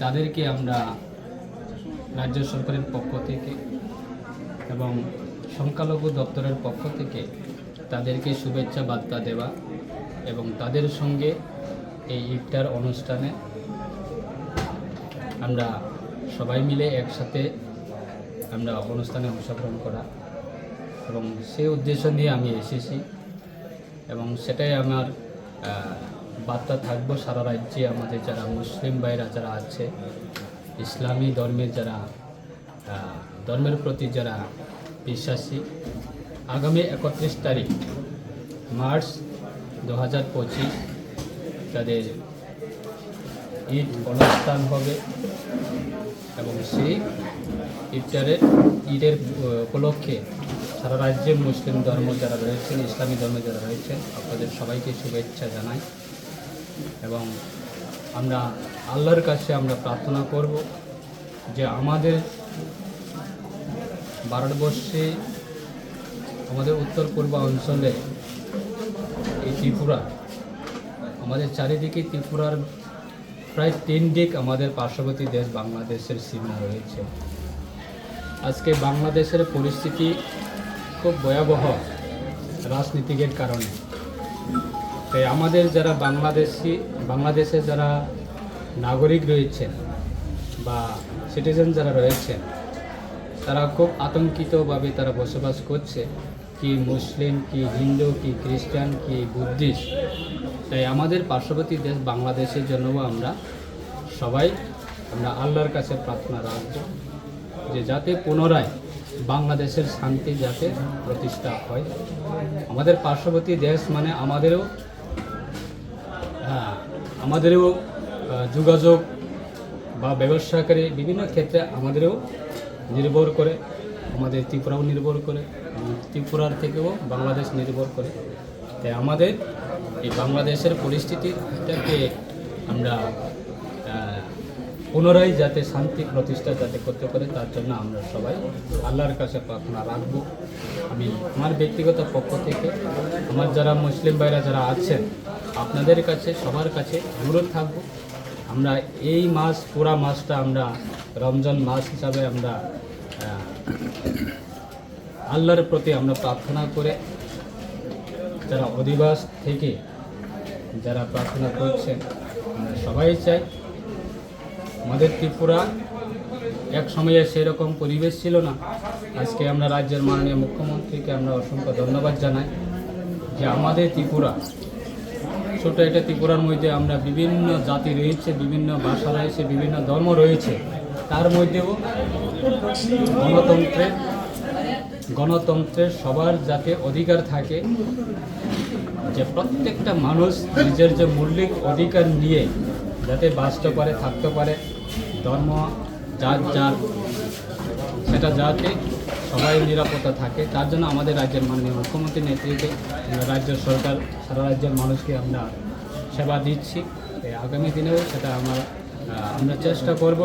তাদেরকে আমরা রাজ্য সরকারের পক্ষ থেকে এবং সংখ্যালঘু দপ্তরের পক্ষ থেকে তাদেরকে শুভেচ্ছা বার্তা দেওয়া এবং তাদের সঙ্গে এই ইফতার অনুষ্ঠানে আমরা সবাই মিলে একসাথে আমরা অনুষ্ঠানে অংশগ্রহণ করা এবং সেই উদ্দেশ্য নিয়ে আমি এসেছি এবং সেটাই আমার বার্তা থাকবো সারা রাজ্যে আমাদের যারা মুসলিম ভাইরা যারা আছে, ইসলামী ধর্মের যারা ধর্মের প্রতি যারা বিশ্বাসী, আগামী 31 তারিখ মার্চ 2025 তাদের ঈদ অনুষ্ঠান হবে এবং সেই ঈদের উপলক্ষে সারা রাজ্যের মুসলিম ধর্ম যারা রয়েছেন, ইসলামী ধর্মে যারা রয়েছেন, আপনাদের সবাইকে শুভেচ্ছা জানাই এবং আমরা আল্লাহর কাছে আমরা প্রার্থনা করব যে আমাদের ভারতবর্ষে আমাদের উত্তর পূর্বাঞ্চলে এই ত্রিপুরা, আমাদের চারিদিকে ত্রিপুরার প্রায় 3 দিক আমাদের পার্শ্ববর্তী দেশ বাংলাদেশের সীমা রয়েছে। আজকে বাংলাদেশের পরিস্থিতি খুব ভয়াবহ রাজনীতিকের কারণে। তাই আমাদের যারা বাংলাদেশে যারা নাগরিক রয়েছেন বা সিটিজেন যারা রয়েছেন, তারা খুব আতঙ্কিতভাবে তারা বসবাস করছে, কি মুসলিম, কি হিন্দু, কি খ্রিস্টান, কি বুদ্ধিস্ট। তাই আমাদের পার্শ্ববর্তী দেশ বাংলাদেশের জন্যও আমরা সবাই আল্লাহর কাছে প্রার্থনা রাখব যে যাতে পুনরায় বাংলাদেশের শান্তি যাতে প্রতিষ্ঠা হয়। আমাদের পার্শ্ববর্তী দেশ মানে আমাদেরও যোগাযোগ বা ব্যবসাকারী বিভিন্ন ক্ষেত্রে আমাদেরও নির্ভর করে, আমাদের ত্রিপুরাও নির্ভর করে, ত্রিপুরার থেকেও বাংলাদেশ নির্ভর করে। তাই আমাদের এই বাংলাদেশের পরিস্থিতিটাকে আমরা পুনরায় যাতে শান্তি প্রতিষ্ঠা যাতে করতে পারে তার জন্য আমরা সবাই আল্লাহর কাছে প্রার্থনা রাখবো। আমি আমার ব্যক্তিগত পক্ষ থেকে আমার যারা মুসলিম ভাইরা যারা আছেন, আপনাদের কাছে সবার কাছে অনুরোধ থাকবো, আমরা এই মাস পুরা মাসটা আমরা রমজান মাস হিসাবে আমরা আল্লাহর প্রতি আমরা প্রার্থনা করে যারা অধিবাস থেকে যারা প্রার্থনা করছেন, আমরা সবাই চাই আমাদের ত্রিপুরা এক সময়ে সেরকম পরিবেশ ছিল না। আজকে আমরা রাজ্যের মাননীয় মুখ্যমন্ত্রীকে আমরা অসংখ্য ধন্যবাদ জানাই যে আমাদের ত্রিপুরা ছোটো একটা ত্রিপুরার মধ্যে আমরা বিভিন্ন জাতি রয়েছে, বিভিন্ন ভাষা রয়েছে, বিভিন্ন ধর্ম রয়েছে, তার মধ্যেও গণতন্ত্রের সবার যাতে অধিকার থাকে, যে প্রত্যেকটা মানুষ নিজের যে মৌলিক অধিকার নিয়ে যাতে বাঁচতে পারে, থাকতে পারে, ধর্ম যার সেটা যাতে সবাই নিরাপত্তা থাকে, তার জন্য আমাদের রাজ্যের মাননীয় মুখ্যমন্ত্রীর নেতৃত্বে রাজ্য সরকার সারা রাজ্যের মানুষকে আমরা সেবা দিচ্ছি। আগামী দিনেও সেটা আমরা চেষ্টা করব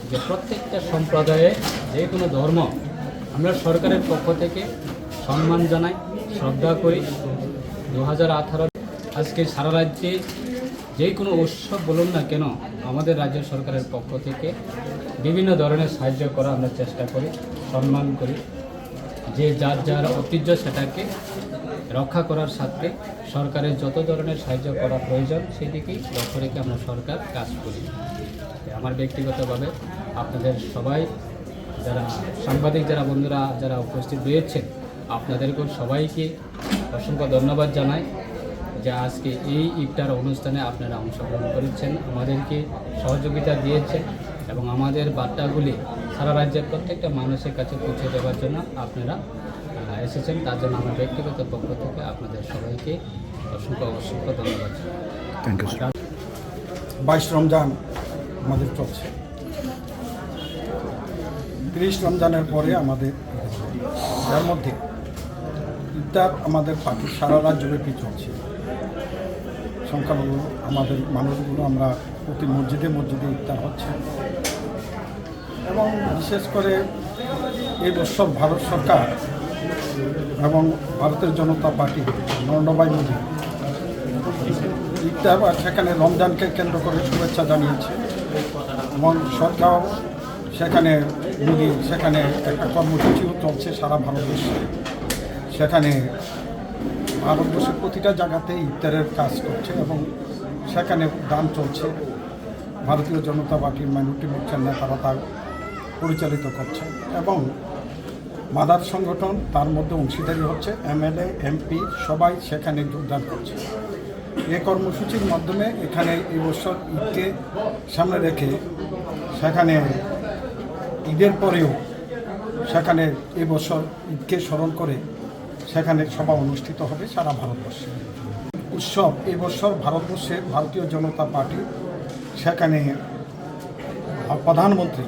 যে প্রত্যেকটা সম্প্রদায়ে যে কোনো ধর্ম আমরা সরকারের পক্ষ থেকে সম্মান জানাই, শ্রদ্ধা করি। 2018 আজকে সারা রাজ্যে যে কোনো উৎসব বলুন না কেন, আমাদের রাজ্য সরকারের পক্ষ থেকে বিভিন্ন ধরনের সাহায্য করা আমরা চেষ্টা করি, সম্মান করি, যে যার ঐতিহ্য সেটাকে রক্ষা করার সাথে সরকারের যত ধরনের সাহায্য করা প্রয়োজন সেদিকেই লক্ষ্য রেখে আমরা সরকার কাজ করি। আমার ব্যক্তিগতভাবে আপনাদের সবাই যারা সাংবাদিক যারা বন্ধুরা যারা উপস্থিত রয়েছেন, আপনাদেরকেও সবাইকে অসংখ্য ধন্যবাদ জানাই যে আজকে এই ইফতার অনুষ্ঠানে আপনারা অংশগ্রহণ করেছেন, আমাদেরকে সহযোগিতা দিয়েছেন এবং আমাদের বার্তাগুলি সারা রাজ্যের প্রত্যেকটা মানুষের কাছে পৌঁছে দেওয়ার জন্য আপনারা এসেছেন। তার জন্য আমার ব্যক্তিগত পক্ষ থেকে আপনাদের সবাইকে অসংখ্য ধন্যবাদ। Thank you. 22 রমজান আমাদের চলছে, 30 রমজানের পরে আমাদের এর মধ্যে ইফতার আমাদের পার্টি সারা রাজ্যব্যাপী চলছে। সংখ্যালঘু আমাদের মানুষগুলো আমরা প্রতি মসজিদে ইফতার হচ্ছে এবং বিশেষ করে এই উৎসব ভারত সরকার এবং ভারতের জনতা পার্টি নরেন্দ্র ভাই মোদী ইফতার সেখানে রমজানকে কেন্দ্র করে শুভেচ্ছা জানিয়েছে। এবং সরকার সেখানে সেখানে একটা কর্মসূচিও চলছে সারা ভারতবর্ষে। সেখানে ভারতবর্ষের প্রতিটা জায়গাতে ইফতারের কাজ করছে এবং সেখানে দান চলছে। ভারতীয় জনতা পার্টির মাইনরিটি মোর্চার নেতারা তা পরিচালিত করছে এবং মাদার সংগঠন তার মধ্যে অংশীদারি হচ্ছে। এমএলএ এমপি সবাই সেখানে যোগদান করছে। এই কর্মসূচির মাধ্যমে এখানে এই বছর ঈদকে সামনে রেখে সেখানে ঈদের পরেও সেখানে এই বছর ঈদকে স্মরণ করে সেখানে সভা অনুষ্ঠিত হবে সারা ভারতবর্ষে। উৎসব এই বছর ভারতবর্ষে ভারতীয় জনতা পার্টি সেখানে প্রধানমন্ত্রী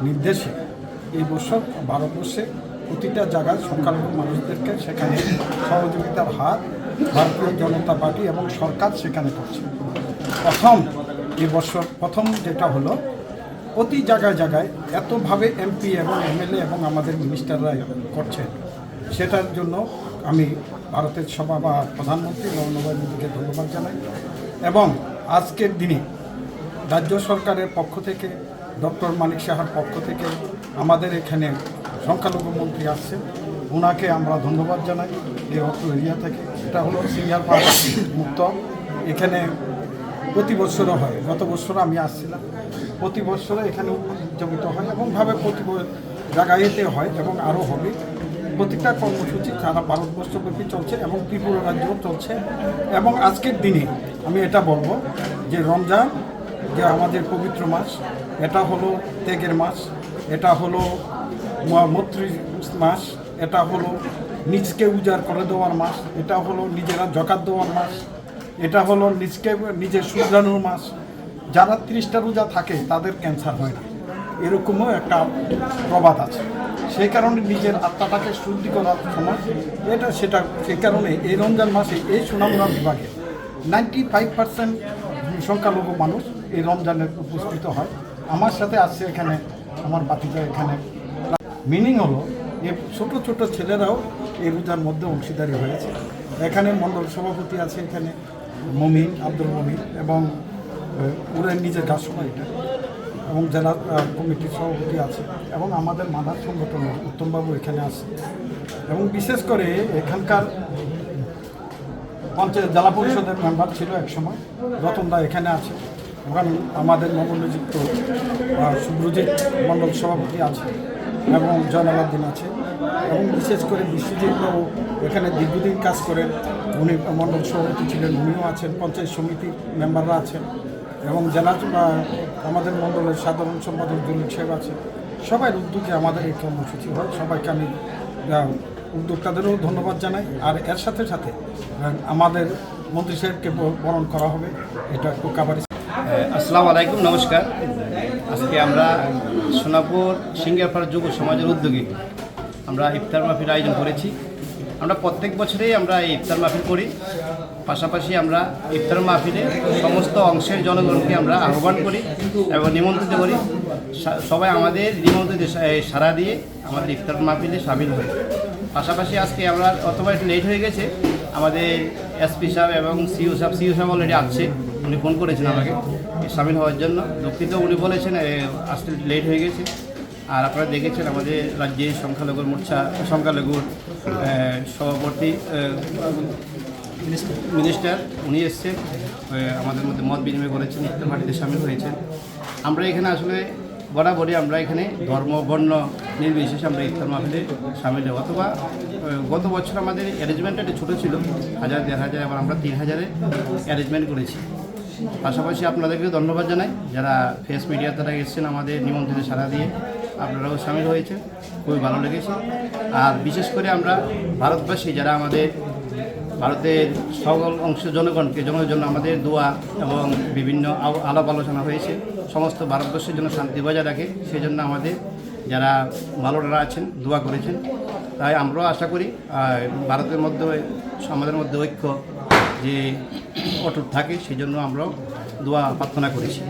নির্দেশে এই বছর ভারতবর্ষে প্রতিটা জায়গায় সংখ্যালঘু মানুষদেরকে সেখানে সহযোগিতার হাত ভারতীয় জনতা পার্টি এবং সরকার সেখানে করছে। এই বছর প্রথম যেটা হলো প্রতি জায়গায় জায়গায় এতভাবে এমপি এবং এমএলএ এবং আমাদের মিনিস্টাররা করছেন, সেটার জন্য আমি ভারতের সভা বা প্রধানমন্ত্রী নরেন্দ্র মোদীকে ধন্যবাদ জানাই। এবং আজকের দিনে রাজ্য সরকারের পক্ষ থেকে ডক্টর মানিক সাহার পক্ষ থেকে আমাদের এখানে সংখ্যালঘু মন্ত্রী আসছে, ওনাকে আমরা ধন্যবাদ জানাই। এই অত্র এরিয়া থেকে এটা হলো সিঙ্গার পাড়া মুক্ত। এখানে প্রতি বছরও হয়, গত বছর আমি আসছিলাম, প্রতি বছরে এখানে উদযাপিত হয় এবং প্রতি জায়গায়তে হয় এবং আরও হবে। প্রতিটা কর্মসূচি সারা ভারতবর্ষব্যাপী চলছে এবং ত্রিপুরা রাজ্যেও চলছে। এবং আজকের দিনে আমি এটা বলবো যে রমজান যে আমাদের পবিত্র মাস, এটা হলো ত্যাগের মাস, এটা হলো মৈত্রী মাস, এটা হলো নিজকে উজাড় করে দেওয়ার মাস, এটা হলো নিজেরা জকাত দেওয়ার মাস, এটা হলো নিজের শুধরানোর মাস। যারা 30টা রোজা থাকে তাদের ক্যান্সার হয় না, এরকমও একটা প্রবাদ আছে। সেই কারণে নিজের আত্মাটাকে শুদ্ধি করার সময় সেই কারণে এই রমজান মাসে এই সুনামুরা বিভাগে 95% সংখ্যালঘু মানুষ এই রমজানের উপস্থিত হয়। আমার সাথে আসছে এখানে আমার বাতিজা। এখানে মিনিং হলো এই ছোটো ছোটো ছেলেরাও এই রোজার মধ্যে অংশীদারি হয়েছে। এখানে মণ্ডল সভাপতি আছে এখানে মমিন, আব্দুল মমিন, এবং ওরা নিজের গাছসভা এটা, এবং জেলা কমিটির সভাপতি আছে এবং আমাদের মাদার সংগঠনের উত্তমবাবু এখানে আছে। এবং বিশেষ করে এখানকার পঞ্চায়েত জেলা পরিষদের মেম্বার ছিল একসময় রতনদা এখানে আছে, ওখানে আমাদের নবনিযুক্ত সুব্রজিৎ মণ্ডল সভাপতি আছে এবং জয়নালাউদ্দিন আছে, এবং বিশেষ করে বিশ্বজিৎবাবু এখানে দীর্ঘদিন কাজ করেন, উনি মণ্ডল সভাপতি ছিলেন, উনিও আছেন, পঞ্চায়েত সমিতির মেম্বাররা আছেন এবং জেলা আমাদের মণ্ডলের সাধারণ সম্পাদক জলিল সাহেব আছে। সবাই উদ্যোগে আমাদের এই কর্মসূচি হয়। সবাইকে আমি উদ্যোক্তাদেরও ধন্যবাদ জানাই। আর এর সাথে সাথে আমাদের মন্ত্রী সাহেবকে বরণ করা হবে, এটা একটু কাবারি। আসসালামু আলাইকুম, নমস্কার। আজকে আমরা সোনাপুর সিঙ্গারপাড়া যুব সমাজের উদ্যোগে আমরা ইফতার মাহফিল আয়োজন করেছি। আমরা প্রত্যেক বছরেই আমরা এই ইফতার মাহফিল করি। পাশাপাশি আমরা ইফতার মাহফিলে সমস্ত অংশের জনগণকে আমরা আহ্বান করি এবং নিমন্ত্রিত করি। সবাই আমাদের নিমন্ত্রিত সাড়া দিয়ে আমাদের ইফতার মাহফিলে সামিল হয়। পাশাপাশি আজকে আমরা অথবা একটু লেট হয়ে গেছে, আমাদের এসপি সাহেব এবং সিইও সাহেব অলরেডি আসছে, উনি ফোন করেছেন আমাকে সামিল হওয়ার জন্য। দুঃখিত, উনি বলেছেন আসতে লেট হয়ে গেছে। আর আপনারা দেখেছেন আমাদের রাজ্যে সংখ্যালঘুর মোর্চা সংখ্যালঘুর সভাপতি মিনিস্টার উনি এসছেন, আমাদের মধ্যে মত বিনিময় করেছেন, ইফতার পার্টিতে সামিল হয়েছেন। আমরা এখানে আসলে বরাবরই আমরা এখানে ধর্ম বর্ণ নির্বিশেষে আমরা ইফতার মাহফিলে সামিল হই। অথবা গত বছর আমাদের অ্যারেঞ্জমেন্টটা একটু ছোটো ছিল, 1000 1500, এবার আমরা 3000-এ অ্যারেঞ্জমেন্ট করেছি। পাশাপাশি আপনাদেরকে ধন্যবাদ জানাই যারা ফেস মিডিয়া তারা এসেছেন আমাদের নিমন্ত্রণে সাড়া দিয়ে, আপনারাও সামিল হয়েছেন, খুবই ভালো লেগেছে। আর বিশেষ করে আমরা ভারতবাসী যারা আমাদের ভারতের সকল অংশ জনগণের জন্য আমাদের দোয়া এবং বিভিন্ন আলাপ আলোচনা হয়েছে, সমস্ত ভারতবর্ষের জন্য শান্তি বজায় রাখে, সেই জন্য আমাদের যারা ভালোরা আছেন দোয়া করেছেন। তাই আমরাও আশা করি ভারতের মধ্যে আমাদের মধ্যে ঐক্য যে অটুট থাকে, সেই জন্য আমরাও দোয়া প্রার্থনা করেছি।